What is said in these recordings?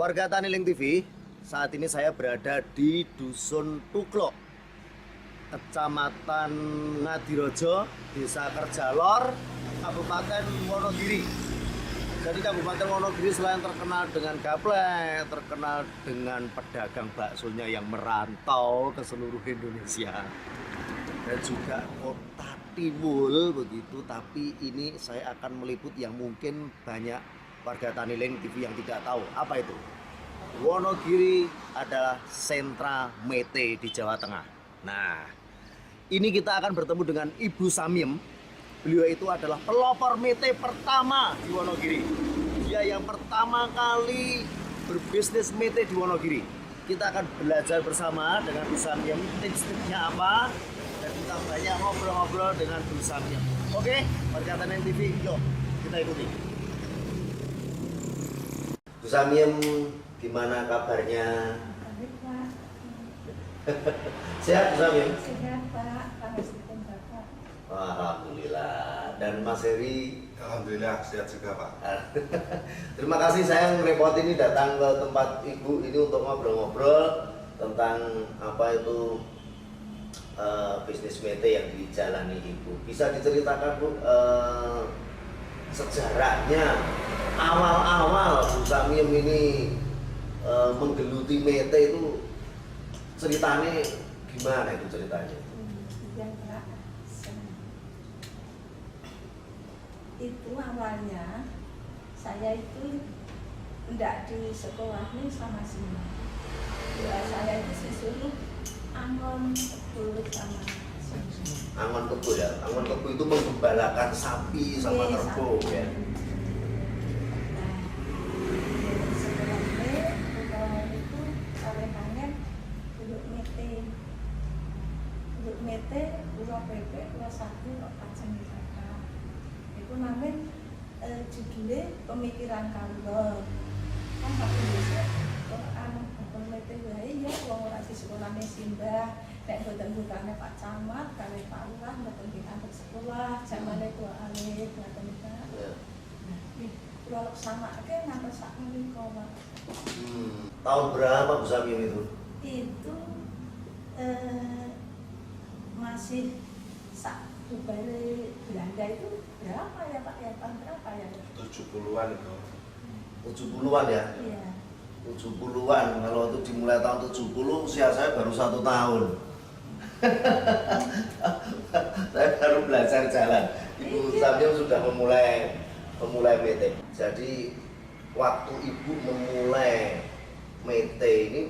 Warga Taniling TV, saat ini saya berada di Dusun Tuklok, Kecamatan Ngadirojo, Desa Kerjalor, Kabupaten Wonogiri. Jadi Kabupaten Wonogiri selain terkenal dengan gaplek, terkenal dengan pedagang baksonya yang merantau ke seluruh Indonesia. Dan juga kota Tiwul begitu, tapi ini saya akan meliput yang mungkin banyak warga Taniling TV yang tidak tahu. Apa itu? Wonogiri adalah sentra mete di Jawa Tengah. Nah, ini kita akan bertemu dengan Ibu Samiem. Beliau itu adalah pelopor mete pertama di Wonogiri. Dia yang pertama kali berbisnis mete di Wonogiri. Kita akan belajar bersama dengan Bu Samiem, tips-tipsnya apa, dan kita banyak ngobrol-ngobrol dengan Bu Samiem. Oke, warga Taniling TV, yuk kita ikuti. Bu Samiem, gimana kabarnya? Baik, Pak. Sehat Bu Samiem? Sehat, Pak. Pangapunten, Bapak. Alhamdulillah. Dan Mas Heri? Alhamdulillah sehat juga Pak. Terima kasih saya ngerepotin ini datang ke tempat Ibu ini untuk ngobrol-ngobrol tentang apa itu bisnis mete yang dijalani Ibu. Bisa diceritakan Bu sejarahnya awal-awal Bu Samiem ini menggeluti mete itu ceritanya gimana itu ceritanya? Ya, Pak. Itu awalnya saya itu tidak di sekolah nih sama sini. Ya, saya itu disuruh angon kebul sama sini. Angon kebu ya, angon kebu itu menggembalakan sapi sama Oke, kerbau sapi. ya. Nah, dari sekolah itu sore pangen duduk mete. Duduk mete, pulau bebek, pulau sapi, kok kacang di sana. Itu namanya judulnya pemikiran kalau kan waktu biasa anu bakal mete wae ya wong ora di sekolahne simbah nek boten-botane Pak Camat kali Pak Lurah mboten diantar sekolah zamane ku alih ngoten Pak. Ya. Nah, kula samake ngantos sak menika Pak. Tahun berapa Bu Samiem itu? Itu masih sak bubare Belanda itu berapa ya Pak ya tahun berapa ya? 70-an itu. 70-an ya? Iya. 70-an, kalau itu dimulai tahun 70 usia saya baru 1 tahun. Saya baru belajar jalan. Ibu Samiem sudah memulai mete. Jadi waktu Ibu memulai mete ini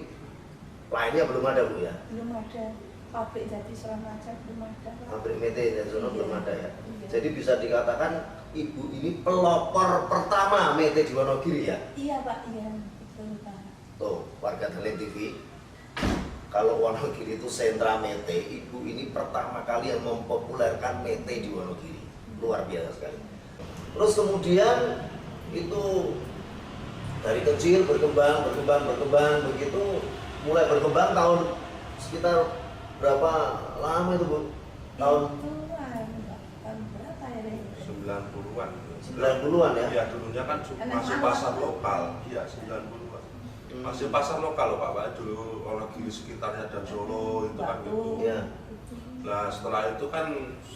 lainnya belum ada Bu ya? Belum ada pabrik jadi Suramaja belum ada Pak. Pabrik mete dan sono Iya. belum ada ya. Iya. Jadi bisa dikatakan Ibu ini pelopor pertama mete di Wonogiri ya? Iya Pak, iya betul Pak. Tuh, warga Taniling TV. Kalau Wonogiri itu sentra mete, Ibu ini pertama kali yang mempopulerkan mete di Wonogiri. Luar biasa sekali. Terus kemudian itu dari kecil berkembang begitu, mulai berkembang tahun sekitar berapa lama itu Bu? Tahun Itu tahun berapa ya Rey? 90-an. 90-an ya? Iya, dulunya kan masih pasar lokal. Iya, 90-an. Masih pasar lokal loh Pak. Dulu Wonogiri sekitarnya dan Solo itu kan gitu. Iya. Nah, setelah itu kan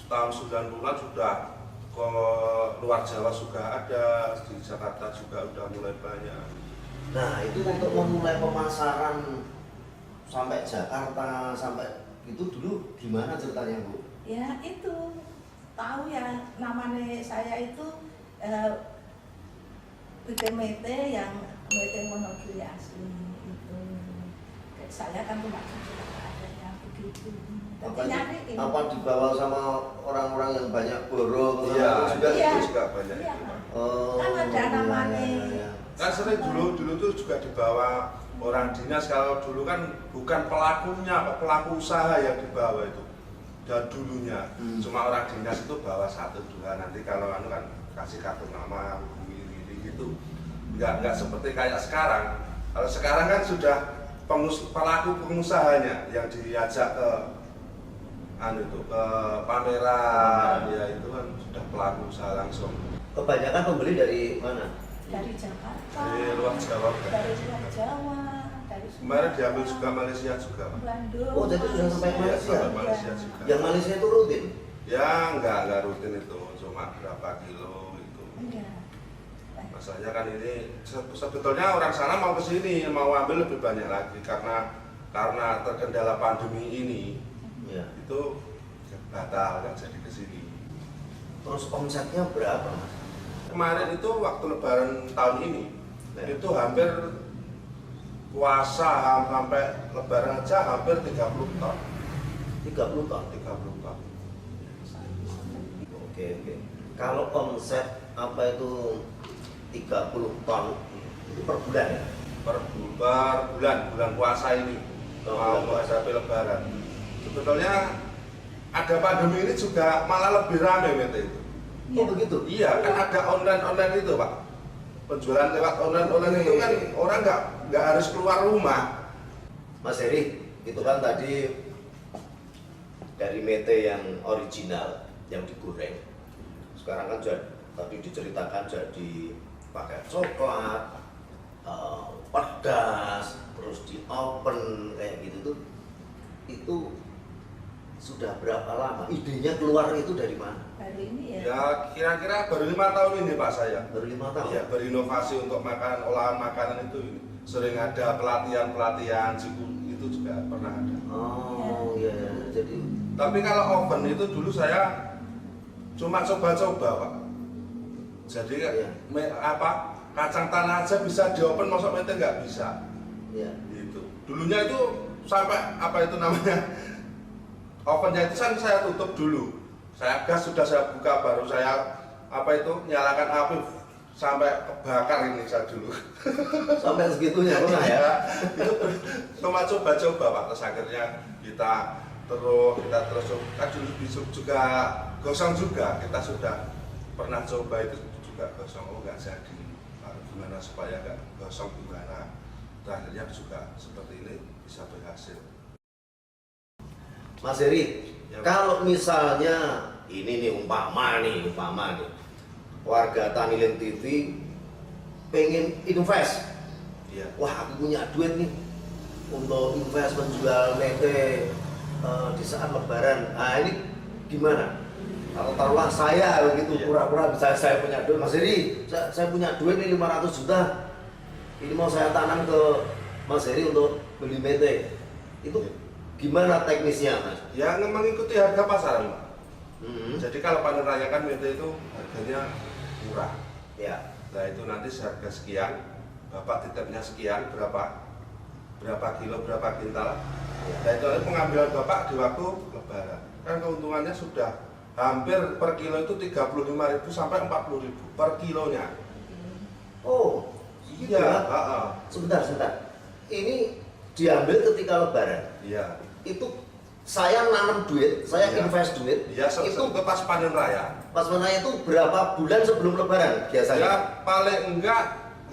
tahun 90-an sudah ke luar Jawa juga ada, di Jakarta juga udah mulai banyak. Nah, itu untuk memulai pemasaran sampai Jakarta, sampai itu dulu gimana ceritanya Bu? Ya itu tahu ya namanya saya itu bikin mete yang mete Wonogiri asli itu. Saya kan cuma ada yang begitu. Apa, Jadi nyari ini. apa dibawa sama orang-orang yang banyak borong Iya, juga? Iya. itu juga banyak Iya, itu Pak. Oh, Kan ada namanya. iya. Kan sering dulu tuh juga dibawa orang dinas. Kalau dulu kan bukan pelakunya, pelaku usaha yang dibawa itu. Dan dulunya cuma orang dinas itu bawa 1-2, nanti kalau anu kan kasih kartu nama hubungi gitu. Enggak seperti kayak sekarang. Kalau sekarang kan sudah pelaku pengusahanya yang diajak ke anu itu ke pameran, ya itu kan sudah pelaku usaha langsung. Kebanyakan pembeli dari mana? dari Jakarta, Dari luar Jawa, Pak. dari luar Jawa, dari Kemarin Sumatera, diambil juga Malaysia juga, Pak. Bandung. Oh, jadi sudah sampai Iya, Malaysia? sampai Malaysia juga. Yang Malaysia itu rutin? Ya enggak rutin itu, cuma berapa kilo itu. Enggak. Masalahnya kan ini sebetulnya orang sana mau ke sini, mau ambil lebih banyak lagi karena terkendala pandemi ini Ya. itu batal nggak jadi ke sini. Terus omsetnya berapa, Mas? Kemarin itu waktu Lebaran tahun ini Ya. itu hampir puasa sampai Lebaran aja hampir 30 ton. 30 ton. 30 ton. Oke, oke. Kalau omset apa itu 30 ton itu per bulan ya? Per bulan puasa ini Oh, mau bulan puasa. menghadapi Lebaran. Sebetulnya ada pandemi ini juga malah lebih ramai itu. Oh begitu? Iya, kan ada online itu Pak. Penjualan lewat online itu kan orang nggak harus keluar rumah. Mas Heri, itu kan tadi dari mete yang original yang digoreng. Sekarang kan tadi diceritakan jadi pakai coklat, pedas, terus di open kayak gitu tuh. Itu sudah berapa lama? Idenya keluar itu dari mana? Baru ini ya. Ya kira-kira baru 5 tahun ini Pak saya. Baru 5 tahun. Ya berinovasi untuk makanan olahan makanan itu sering ada pelatihan itu juga pernah ada. Oh iya, jadi Tapi kalau oven itu dulu saya cuma coba-coba Pak. Jadi Iya. kacang tanah aja bisa di oven, masuk mente nggak bisa. ya. Gitu. Dulunya itu sampai apa itu namanya ovennya itu kan saya tutup dulu. Saya gas sudah saya buka baru saya nyalakan api sampai kebakar ini saya dulu. Sampai segitunya pernah ya? Itu cuma coba-coba Pak, terus akhirnya kita terus kan dulu juga gosong juga, kita sudah pernah coba itu juga gosong, oh nggak jadi, gimana supaya nggak gosong gimana, akhirnya juga seperti ini bisa berhasil. Mas Heri, Ya, kalau misalnya ini nih umpama nih warga Tanilen TV pengen invest, Iya. wah aku punya duit nih untuk invest menjual mete di saat Lebaran. Nah ini gimana? Kalau taruhlah saya begitu Iya. pura-pura bisa saya punya duit, Mas Heri, saya punya duit nih 500 juta, ini mau saya tanam ke Mas Heri untuk beli mete, itu Iya. gimana teknisnya, Mas? Ya mengikuti harga pasaran Pak. Hmm. Jadi kalau panen raya kan mete itu harganya murah. Ya. Nah itu nanti seharga sekian, Bapak titipnya sekian, berapa kilo, berapa kintal. Nah itu nanti pengambilan Bapak di waktu Lebaran. Kan keuntungannya sudah hampir per kilo itu 35.000 sampai 40.000 per kilonya. Oh, gitu Iya, ya? Sebentar. Ini diambil ketika Lebaran. Iya. Itu saya nanam duit, saya Iya. invest duit. Iya, itu itu pas panen raya. pas mana itu berapa bulan sebelum Lebaran biasanya? Ya paling enggak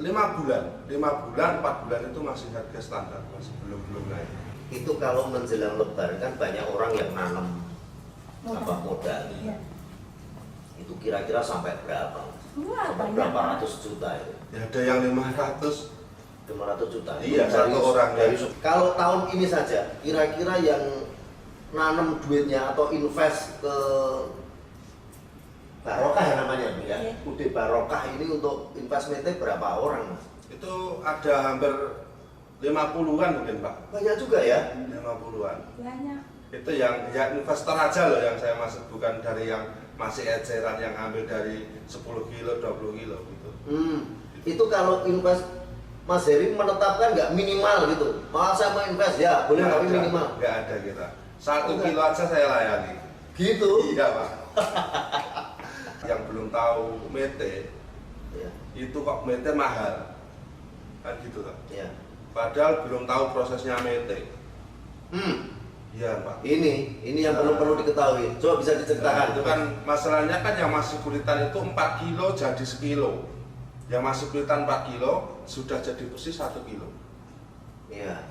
5 bulan, 4 bulan itu masih harga standar, masih belum naik. Itu kalau menjelang Lebaran kan banyak orang yang nanam modal. Iya. Itu kira-kira sampai berapa? Wah, Sampai banyak. berapa ratus juta itu? Ya ada yang 500. 500 juta. Iya, Itu satu orang. Kalau tahun ini saja, kira-kira yang nanam duitnya atau invest ke Barokah ya namanya Bu ya. Iya. UD Barokah ini untuk investmentnya berapa orang, Mas? Itu ada hampir 50-an mungkin Pak. Banyak juga ya. 50-an. Banyak. Itu yang investor aja loh yang saya maksud, bukan dari yang masih eceran yang ambil dari 10 kilo, 20 kilo gitu. Itu kalau invest Mas Heri menetapkan nggak minimal gitu. Malah saya mau invest ya, boleh tapi minimal. Nggak ada kita. 1 Enggak. kilo aja saya layani. Gitu. Iya Pak. Yang belum tahu mete, Ya. itu kok mete mahal. Kan gitu kan. Ya. Padahal belum tahu prosesnya mete. Iya Pak. Ini yang perlu diketahui. Coba bisa Nah, diceritakan. itu kan masalahnya kan yang masih kulitan itu 4 kilo jadi sekilo. Yang masih kulitan 4 kilo sudah jadi persis 1 kilo. Iya.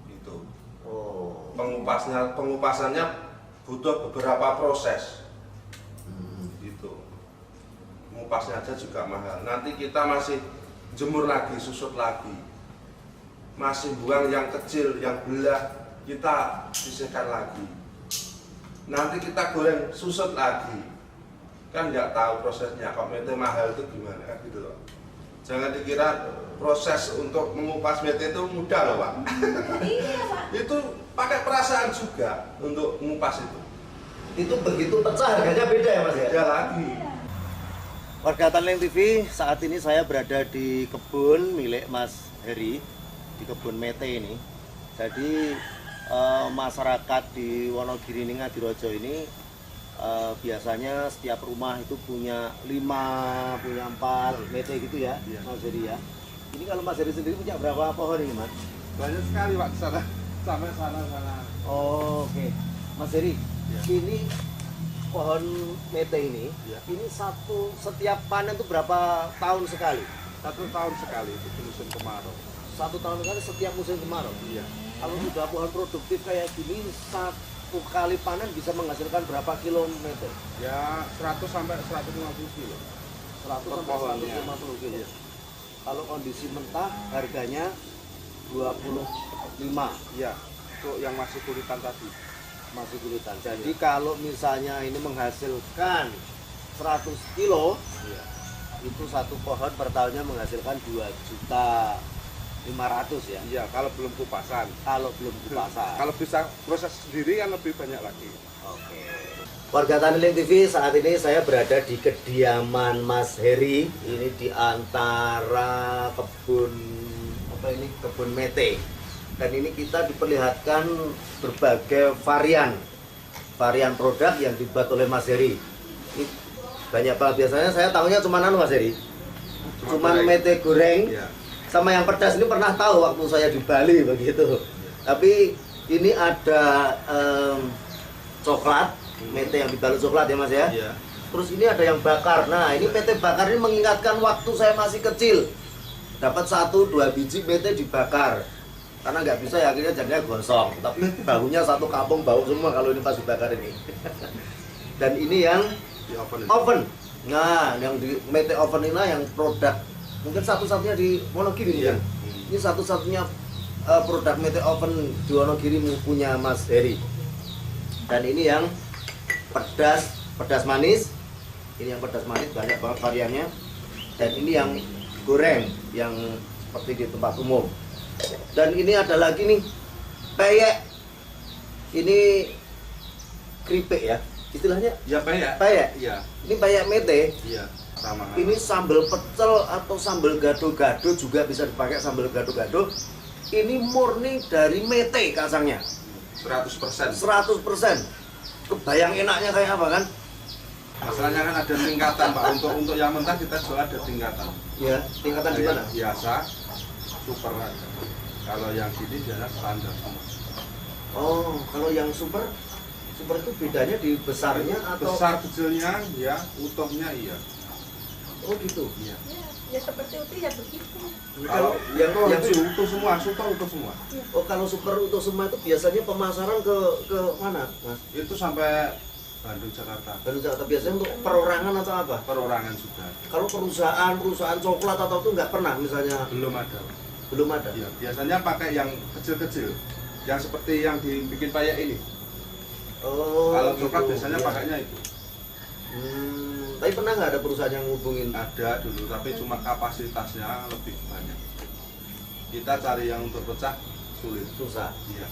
Itu. Oh. Pengupasannya butuh beberapa proses. Gitu. Mengupasnya aja juga mahal. Nanti kita masih jemur lagi, susut lagi. Masih buang yang kecil, yang belah kita sisihkan lagi. Nanti kita goreng, susut lagi. Kan nggak tahu prosesnya, kok mete mahal itu gimana kan gitu loh. Jangan dikira proses untuk mengupas mete itu mudah loh Pak. Iya Pak. Itu pakai perasaan juga untuk mengupas itu. Itu begitu pecah harganya beda ya Mas ya? Beda lagi. Warga Tanleng TV, saat ini saya berada di kebun milik Mas Heri, di kebun mete ini. Jadi masyarakat di Wonogiri Ngadirojo ini biasanya setiap rumah itu punya 5, punya 4 mete gitu ya, Iya. Mas Heri ya. Ini kalau Mas Heri sendiri punya berapa pohon ini Mas? Banyak sekali Pak, sana sampai sana. Oh, oke. Mas Heri, Iya. ini pohon mete ini, Iya. ini setiap panen itu berapa tahun sekali? 1 tahun sekali itu di musim kemarau. 1 tahun sekali setiap musim kemarau. Iya. Kalau sudah pohon produktif kayak gini, 1 kali panen bisa menghasilkan berapa kilometer? Ya 100 sampai 150 kilo. 100 Per sampai pohonnya. 150 kilo. Iya. Kalau kondisi mentah harganya 25, Iya. Untuk yang masih kulitan tadi. masih kulitan. Jadi kalau misalnya ini menghasilkan 100 kilo, Iya. itu 1 pohon per tahunnya menghasilkan 2.500.000 ya. Iya, kalau belum kupasan. Kalau belum dipasak. Kalau bisa proses sendiri kan lebih banyak lagi. Oke. Warga Tanleng TV, saat ini saya berada di kediaman Mas Heri. Ini di antara kebun apa ini? Kebun mete. Dan ini kita diperlihatkan berbagai varian produk yang dibuat oleh Mas Heri. Ini banyak banget, biasanya saya tahunya cuma Mas Heri. Cuman mete goreng. Iya. Sama yang pedas ini pernah tahu waktu saya di Bali begitu. Tapi ini ada coklat, mete yang dibalut coklat ya Mas ya. Iya. Terus ini ada yang bakar. Nah, ini mete bakar ini mengingatkan waktu saya masih kecil. Dapat 1-2 biji mete dibakar. Karena nggak bisa ya akhirnya jadinya gosong. Tapi baunya satu kampung bau semua kalau ini pas dibakar ini. Dan ini yang Di oven. oven. Nah, yang di mete oven ini yang produk mungkin satu-satunya di Wonogiri Iya. ya. Ini satu-satunya produk mete oven di Wonogiri punya Mas Heri. Dan ini yang pedas manis. Ini yang pedas manis banyak banget variannya. Dan ini yang goreng yang seperti di tempat umum. Dan ini ada lagi nih peyek. Ini keripik ya. Istilahnya Iya, Pak ya? peyek. Iya. Ini peyek mete. Iya, sama. Ini sambal pecel atau sambal gado-gado juga bisa dipakai sambal gado-gado. Ini murni dari mete kacangnya. 100%. 100%. Kebayang enaknya kayak apa kan? Masalahnya kan ada tingkatan Pak. Untuk yang mentah kita jual ada tingkatan. Ya, tingkatan di Ada mana? yang biasa, super aja. Kalau yang gini dia standar semua. Oh, kalau yang super itu bedanya di besarnya atau Besar kecilnya ya, utuhnya iya. Oh gitu. Iya. Ya seperti itu ya begitu. Kalau yang yang utuh semua, super utuh semua. oh kalau super utuh semua itu biasanya pemasaran ke mana, Mas? Itu sampai Bandung, Jakarta. Baru Jakarta biasanya untuk perorangan atau apa? Perorangan sudah. Kalau perusahaan coklat atau itu nggak pernah misalnya Belum ada. belum ada. Iya, biasanya pakai yang kecil-kecil. Yang seperti yang dibikin payak ini. Oh. Kalau gitu. coklat biasanya Iya. pakainya itu. Tapi pernah nggak ada perusahaan yang ngubungin? Ada dulu, tapi cuma kapasitasnya lebih banyak. Kita cari yang untuk pecah sulit. Susah. Iya.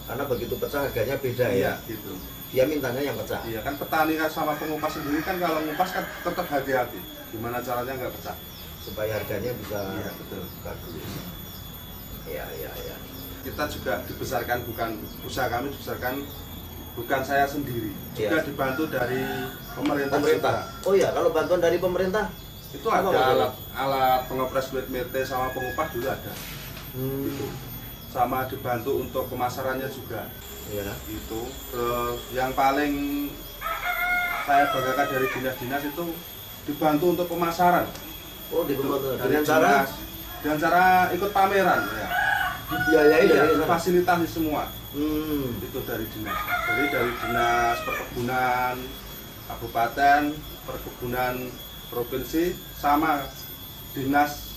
Karena begitu pecah harganya beda ya. Iya, gitu. Dia mintanya yang pecah. Iya kan petani kan sama pengupas sendiri kan kalau ngupas kan tetap hati-hati. Gimana caranya nggak pecah? Supaya harganya bisa Iya, betul. bagus. Iya. Kita juga dibesarkan, bukan usaha kami dibesarkan bukan saya sendiri, juga Iya. dibantu dari pemerintah. Pemerintah. Oh ya, kalau bantuan dari pemerintah Itu ada alat pengepres kulit mete sama pengupas dulu ada. Gitu. Sama dibantu untuk pemasarannya juga. Iya. Itu terus yang paling saya banggakan dari dinas-dinas itu dibantu untuk pemasaran. Oh, dibantu Dari dengan cara dinas, dengan cara ikut pameran ya. dibiayai Iya, dari sana. fasilitasi semua. Hmm. Itu dari dinas. Jadi dari dinas perkebunan kabupaten, perkebunan provinsi sama dinas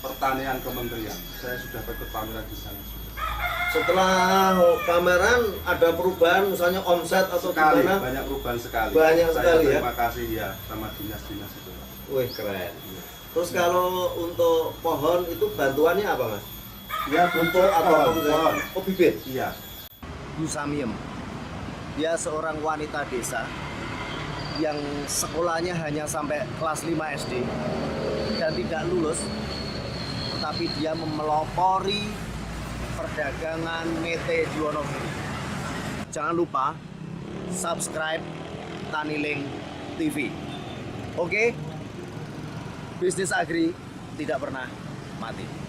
Pertanian Kementerian. Saya sudah ikut pameran di sana. Setelah pameran ada perubahan misalnya omset atau Sekali, gimana? banyak perubahan sekali. Banyak Saya sekali ya? terima kasih ya sama dinas-dinas itu. Wih keren. Terus kalau untuk pohon itu bantuannya apa mas? Ya, Untuk apa? pohon. Oh bibit. Iya. Bu Samiem, dia seorang wanita desa yang sekolahnya hanya sampai kelas 5 SD dan tidak lulus, tetapi dia memelopori perdagangan mete di Wonogiri. Jangan lupa subscribe Taniling TV. Oke? Bisnis agri tidak pernah mati.